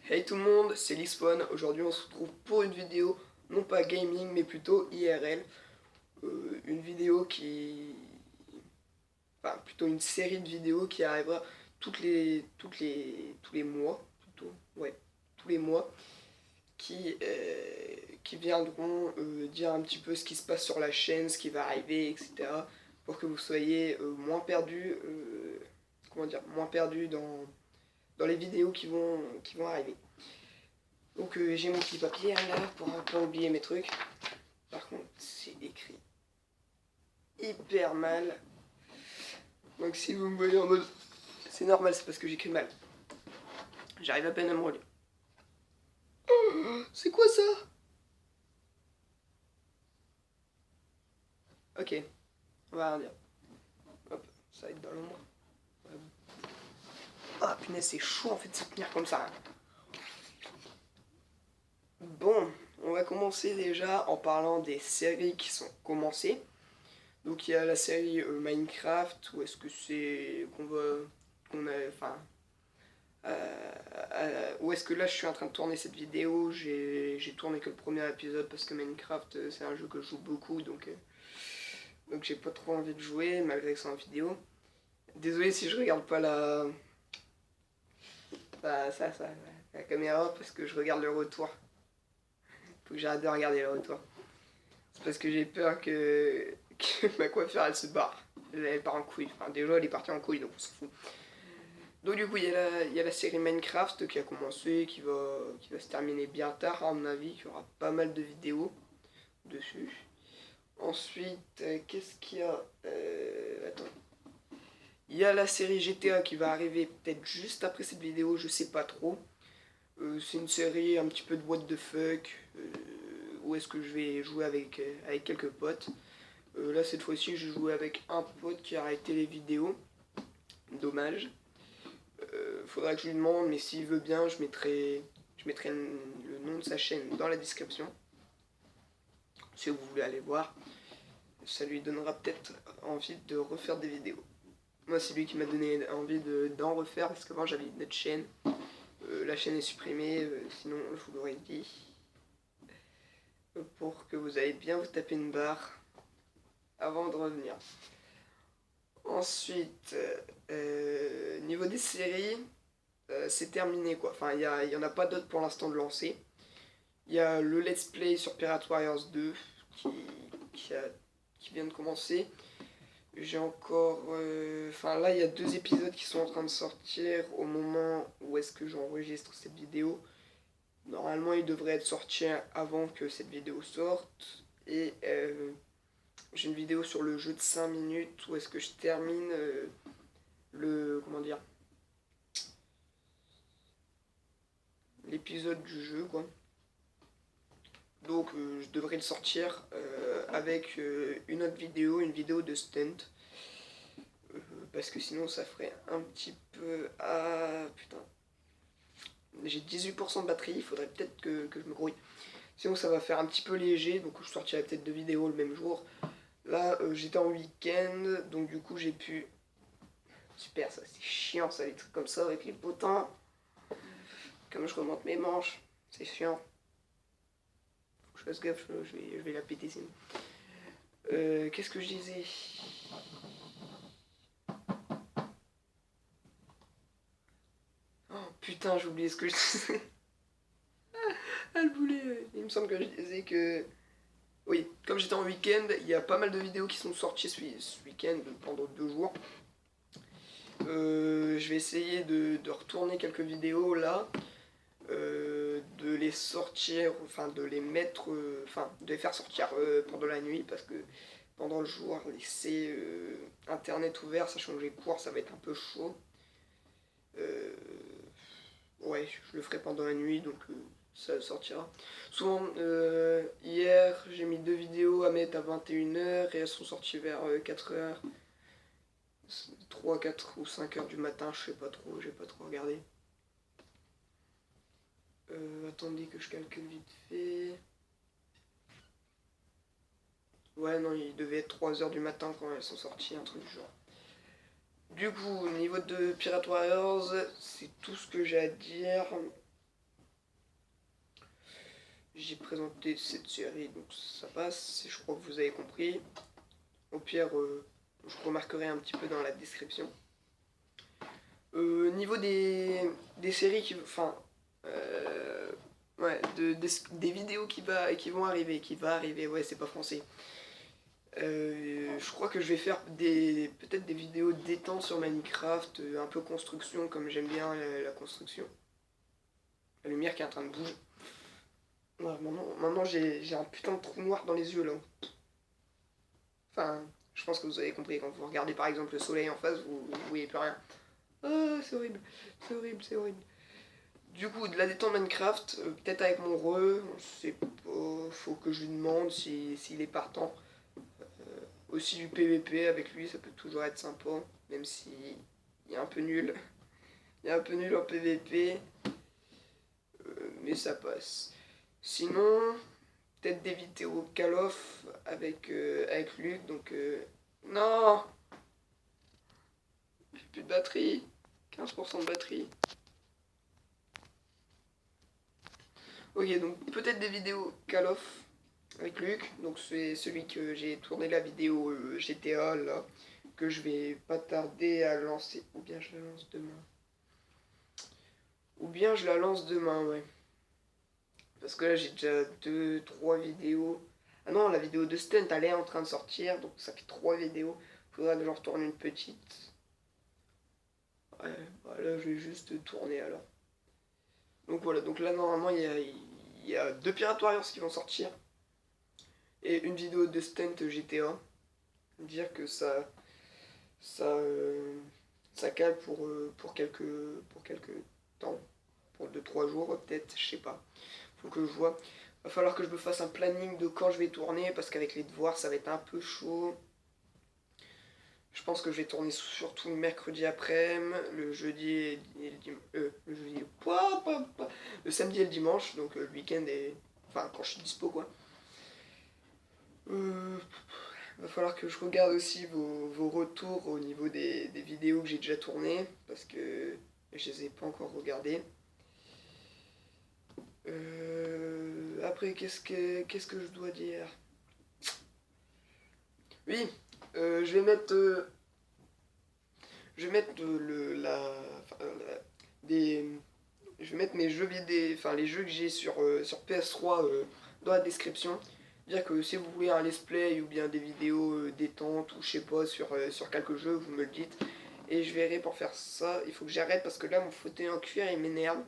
Hey tout le monde, c'est Lispawn. Aujourd'hui on se retrouve pour une vidéo, non pas gaming mais plutôt IRL. Une vidéo qui... Enfin plutôt une série de vidéos qui arrivera tous les mois, plutôt, ouais, tous les mois, qui viendront dire un petit peu ce qui se passe sur la chaîne, ce qui va arriver, etc. Pour que vous soyez moins perdus, comment dire, moins perdus dans les vidéos qui vont arriver. Donc j'ai mon petit papier là pour ne pas oublier mes trucs. Par contre c'est écrit hyper mal. Donc si vous me voyez en mode c'est normal, c'est parce que j'écris mal. J'arrive à peine à me relire. C'est quoi ça? Ok, on va rien dire. Hop, ça va être dans l'ombre. Ah punaise, c'est chaud en fait de se tenir comme ça. Bon, on va commencer déjà en parlant des séries qui sont commencées. Donc il y a la série Minecraft, où est-ce que c'est qu'on a, enfin, où est-ce que là je suis en train de tourner cette vidéo. J'ai tourné que le premier épisode parce que Minecraft c'est un jeu que je joue beaucoup, donc j'ai pas trop envie de jouer malgré que c'est en vidéo. Désolé si je regarde pas la caméra parce que je regarde le retour. Faut que j'arrête de regarder le retour. C'est parce que j'ai peur que ma coiffure elle se barre. Elle part en couille. Enfin, déjà elle est partie en couille donc on s'en fout. Donc du coup il y a la série Minecraft qui a commencé, qui va se terminer bien tard à mon avis, il y aura pas mal de vidéos dessus. Ensuite, qu'est-ce qu'il y a attends. Il y a la série GTA qui va arriver peut-être juste après cette vidéo, je sais pas trop. C'est une série un petit peu de what the fuck, où est-ce que je vais jouer avec quelques potes. Là cette fois-ci j'ai joué avec un pote qui a arrêté les vidéos, dommage. Faudra que je lui demande, mais s'il veut bien, je mettrai le nom de sa chaîne dans la description. Si vous voulez aller voir, ça lui donnera peut-être envie de refaire des vidéos. Moi, c'est lui qui m'a donné envie d'en refaire parce qu'avant j'avais une autre chaîne. La chaîne est supprimée, sinon je vous l'aurais dit. Pour que vous allez bien vous taper une barre avant de revenir. Ensuite, niveau des séries, c'est terminé quoi. Enfin, il y en a pas d'autres pour l'instant de lancer. Il y a le let's play sur Pirate Warriors 2 qui, qui vient de commencer. J'ai encore... Enfin là, il y a 2 épisodes qui sont en train de sortir au moment où est-ce que j'enregistre cette vidéo. Normalement, il devrait être sorti avant que cette vidéo sorte. Et j'ai une vidéo sur le jeu de 5 minutes où est-ce que je termine comment dire, l'épisode du jeu quoi. Donc je devrais le sortir avec une autre vidéo, une vidéo de stunt. Parce que sinon ça ferait un petit peu... Ah putain. J'ai 18% de batterie, il faudrait peut-être que je me grouille. Sinon ça va faire un petit peu léger, donc je sortirai peut-être 2 vidéos le même jour. Là j'étais en week-end, donc du coup j'ai pu... Super, ça c'est chiant ça, les trucs comme ça avec les potins. Comme je remonte mes manches, c'est chiant. Faut que je fasse gaffe, je vais la péter sinon. Qu'est-ce que je disais? Oh putain, j'ai oublié ce que je disais. Ah le boulet, il me semble que je disais que... Oui, comme j'étais en week-end, il y a pas mal de vidéos qui sont sorties ce week-end pendant 2 jours. Je vais essayer de retourner quelques vidéos là, de les sortir, enfin de les mettre, enfin de les faire sortir pendant la nuit parce que pendant le jour laisser internet ouvert, sachant que j'ai cours, ça va être un peu chaud. Ouais, je le ferai pendant la nuit donc ça sortira. Souvent, hier j'ai mis 2 vidéos à mettre à 21h et elles sont sorties vers 4h. 3, 4 ou 5 heures du matin, je sais pas trop, j'ai pas trop regardé. Attendez que je calcule vite fait. Ouais, non, il devait être 3 heures du matin quand elles sont sorties, un truc du genre. Du coup, au niveau de Pirate Warriors, c'est tout ce que j'ai à dire. j'ai présenté cette série, donc ça passe, je crois que vous avez compris. Au pire, je remarquerai un petit peu dans la description. Niveau des séries qui... Enfin... ouais, des vidéos qui vont arriver, ouais, c'est pas français. Je crois que je vais faire peut-être des vidéos détente sur Minecraft, un peu construction, comme j'aime bien la construction. La lumière qui est en train de bouger. Ouais, maintenant j'ai un putain de trou noir dans les yeux là. Enfin, je pense que vous avez compris, quand vous regardez par exemple le soleil en face, vous voyez plus rien. Ah, c'est horrible, c'est horrible, c'est horrible. Du coup, de la détente Minecraft, peut-être avec mon c'est pas, faut que je lui demande s'il est partant. Aussi du PVP avec lui, ça peut toujours être sympa, même si il est un peu nul. Il est un peu nul en PVP, mais ça passe. Sinon, peut-être des vidéos Call of avec Luc, donc... non, j'ai plus de batterie, 15% de batterie. Ok, donc peut-être des vidéos Call of avec Luc, donc c'est celui que j'ai tourné la vidéo GTA là, que je vais pas tarder à lancer, ou bien je la lance demain. Ou bien je la lance demain, ouais. Parce que là j'ai déjà 2-3 vidéos. Ah non, la vidéo de Stunt elle est en train de sortir, donc ça fait 3 vidéos. Faudra que j'en retourne une petite. Ouais, bah là je vais juste tourner alors. Donc voilà, donc là normalement il y a 2 Pirate Warriors qui vont sortir. Et une vidéo de Stunt GTA. Dire que ça, ça cale pour quelques temps. Pour 2-3 jours peut-être, je sais pas. Faut que je vois. Va falloir que je me fasse un planning de quand je vais tourner parce qu'avec les devoirs ça va être un peu chaud. Je pense que je vais tourner surtout le mercredi après-midi, le jeudi et le dimanche. Le jeudi. Le samedi et le dimanche, donc le week-end et. Enfin quand je suis dispo quoi. Va falloir que je regarde aussi vos retours au niveau des vidéos que j'ai déjà tournées parce que je les ai pas encore regardées. Après, qu'est-ce que je dois dire? Oui, je vais mettre, des, je vais mettre mes jeux vidéo, enfin les jeux que j'ai sur PS3 dans la description. Dire que si vous voulez un let's play ou bien des vidéos détente ou je sais pas sur quelques jeux, vous me le dites. Et je verrai pour faire ça. Il faut que j'arrête parce que là mon fauteuil en cuir il m'énerve.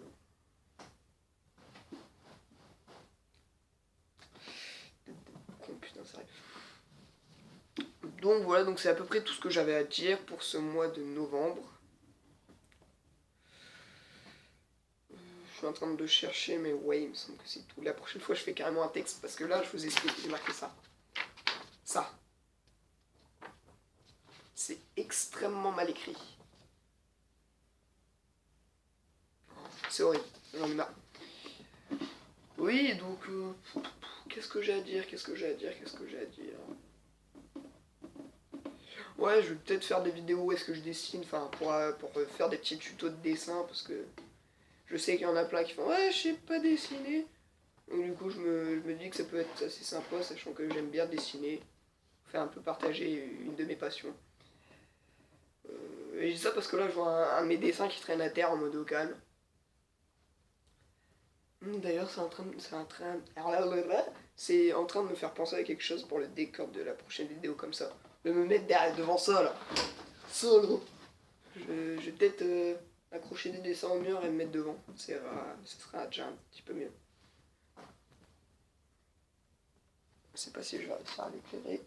Oh, putain, c'est vrai. Donc voilà, donc c'est à peu près tout ce que j'avais à dire pour ce mois de novembre. Je suis en train de chercher, mais ouais, il me semble que c'est tout. La prochaine fois, je fais carrément un texte parce que là, je vous explique, j'ai marqué ça. Ça. C'est extrêmement mal écrit. C'est horrible, j'en ai marre. Oui, donc, qu'est-ce que j'ai à dire? Ouais, je vais peut-être faire des vidéos où est-ce que je dessine, enfin, pour faire des petits tutos de dessin, parce que je sais qu'il y en a plein qui font ouais, je sais pas dessiner. Donc du coup, je me dis que ça peut être assez sympa, sachant que j'aime bien dessiner, faire un peu partager une de mes passions. Et je dis ça parce que là, je vois un de mes dessins qui traîne à terre en mode au calme. D'ailleurs, c'est en train de me faire penser à quelque chose pour le décor de la prochaine vidéo comme ça. De me mettre devant ça là. Ça là. Je vais peut-être accrocher des dessins au mur et me mettre devant. Ce sera déjà un petit peu mieux. Je sais pas si je vais réussir à l'éclairer.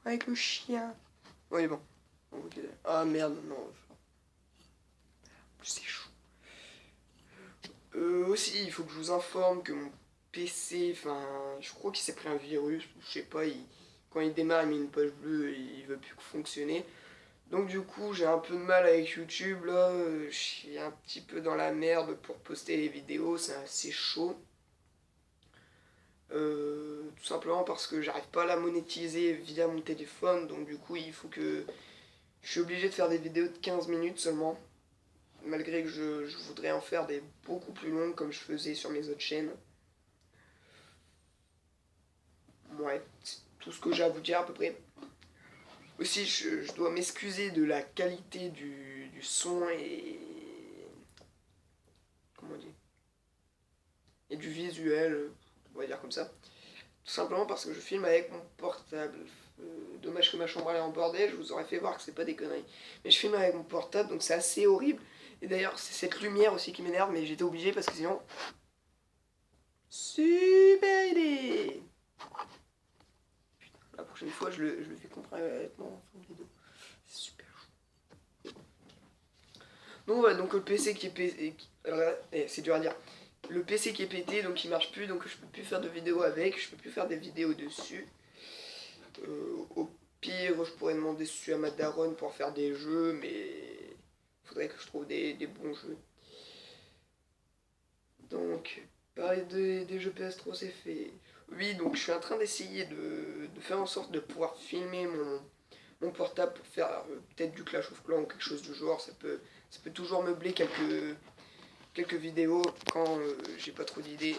Avec le chien. Oui, bon. Okay. Ah merde, non. C'est chaud. Aussi, il faut que je vous informe que mon PC, enfin, je crois qu'il s'est pris un virus. Je sais pas, quand il démarre, il met une page bleue et il veut plus fonctionner. Donc du coup, j'ai un peu de mal avec YouTube là. Je suis un petit peu dans la merde pour poster les vidéos. C'est assez chaud. Tout simplement parce que j'arrive pas à la monétiser via mon téléphone, donc du coup il faut que... Je suis obligé de faire des vidéos de 15 minutes seulement, malgré que je voudrais en faire des beaucoup plus longues comme je faisais sur mes autres chaînes. Ouais, c'est tout ce que j'ai à vous dire à peu près. Aussi, je dois m'excuser de la qualité du son et... Comment on dit? Et du visuel, on va dire comme ça. Tout simplement parce que je filme avec mon portable. Dommage que ma chambre elle est en bordel, je vous aurais fait voir que c'est pas des conneries. Mais je filme avec mon portable, donc c'est assez horrible. Et d'ailleurs, c'est cette lumière aussi qui m'énerve, mais j'étais obligé parce que sinon... Super idée! La prochaine fois, je le fais complètement en forme vidéo. C'est super chaud. Donc voilà, donc le PC qui est pété... C'est dur à dire. Le PC qui est pété, donc il marche plus, donc je peux plus faire de vidéos avec, je peux plus faire des vidéos dessus. Au pire, je pourrais demander dessus à ma daronne pour faire des jeux, mais il faudrait que je trouve des bons jeux. Donc, parler des jeux PS3, c'est fait. Oui, donc je suis en train d'essayer de faire en sorte de pouvoir filmer mon portable pour faire peut-être du Clash of Clans ou quelque chose du genre. Ça peut toujours meubler quelques vidéos quand j'ai pas trop d'idées.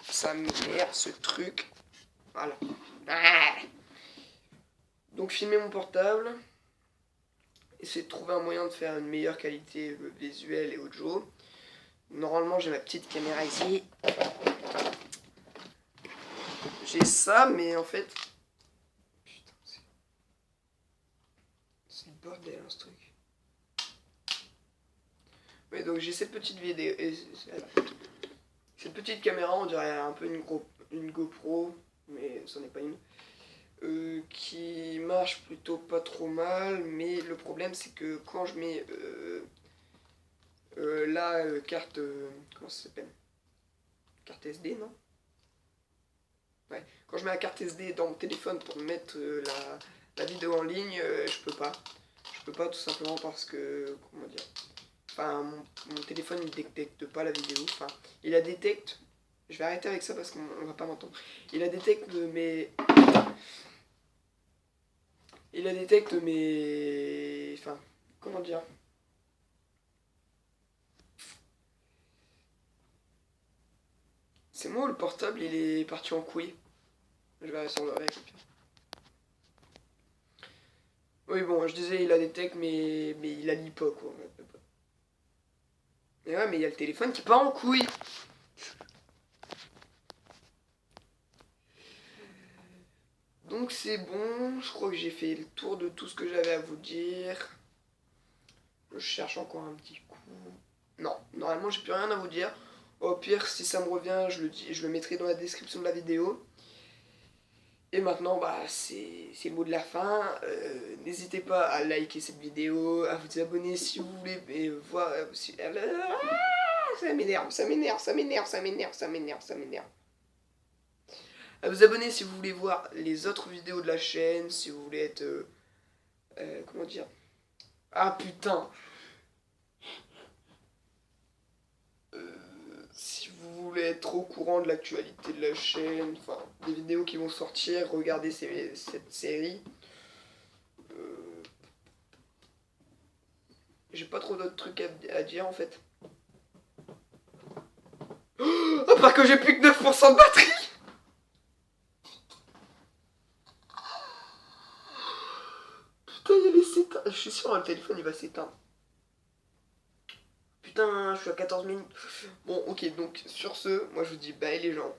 Ça m'énerve ce truc. Voilà. Ah, donc filmer mon portable, essayer de trouver un moyen de faire une meilleure qualité visuelle et audio. Normalement j'ai ma petite caméra ici. J'ai ça, mais en fait... Putain, c'est le bordel hein, ce truc. Mais donc j'ai cette petite vidéo... Cette petite caméra, on dirait un peu une GoPro, mais ce n'est pas une. Qui marche plutôt pas trop mal, mais le problème c'est que quand je mets la carte... comment ça s'appelle? Carte SD, non? Ouais. Quand je mets la carte SD dans mon téléphone pour mettre la vidéo en ligne, je peux pas. Je peux pas tout simplement parce que... Comment dire? Enfin, mon téléphone il détecte pas la vidéo. Enfin, il la détecte. Je vais arrêter avec ça parce qu'on va pas m'entendre. Il la détecte mes... Il la détecte mes... Enfin, comment dire? C'est moi ou le portable il est parti en couille? Je vais rester avec. Oui bon, je disais il la détecte mais il la lit pas quoi. Et ouais mais il y a le téléphone qui part en couille. Donc c'est bon, je crois que j'ai fait le tour de tout ce que j'avais à vous dire. Je cherche encore un petit coup. Non, normalement j'ai plus rien à vous dire. Au pire, si ça me revient, je le mettrai dans la description de la vidéo. Et maintenant, bah, c'est le mot de la fin. N'hésitez pas à liker cette vidéo, à vous abonner si vous voulez voir... ça m'énerve, ça m'énerve, ça m'énerve, ça m'énerve, ça m'énerve, ça m'énerve. À vous abonner si vous voulez voir les autres vidéos de la chaîne, si vous voulez être... comment dire? Ah putain! Si vous voulez être au courant de l'actualité de la chaîne, enfin, des vidéos qui vont sortir, regardez cette série. J'ai pas trop d'autres trucs à dire en fait. À part que j'ai plus que 9% de batterie! Putain, il allait s'éteindre. Je suis sûr, le téléphone il va s'éteindre. Putain, je suis à 14 minutes. Bon, ok, donc sur ce, moi je vous dis bye les gens.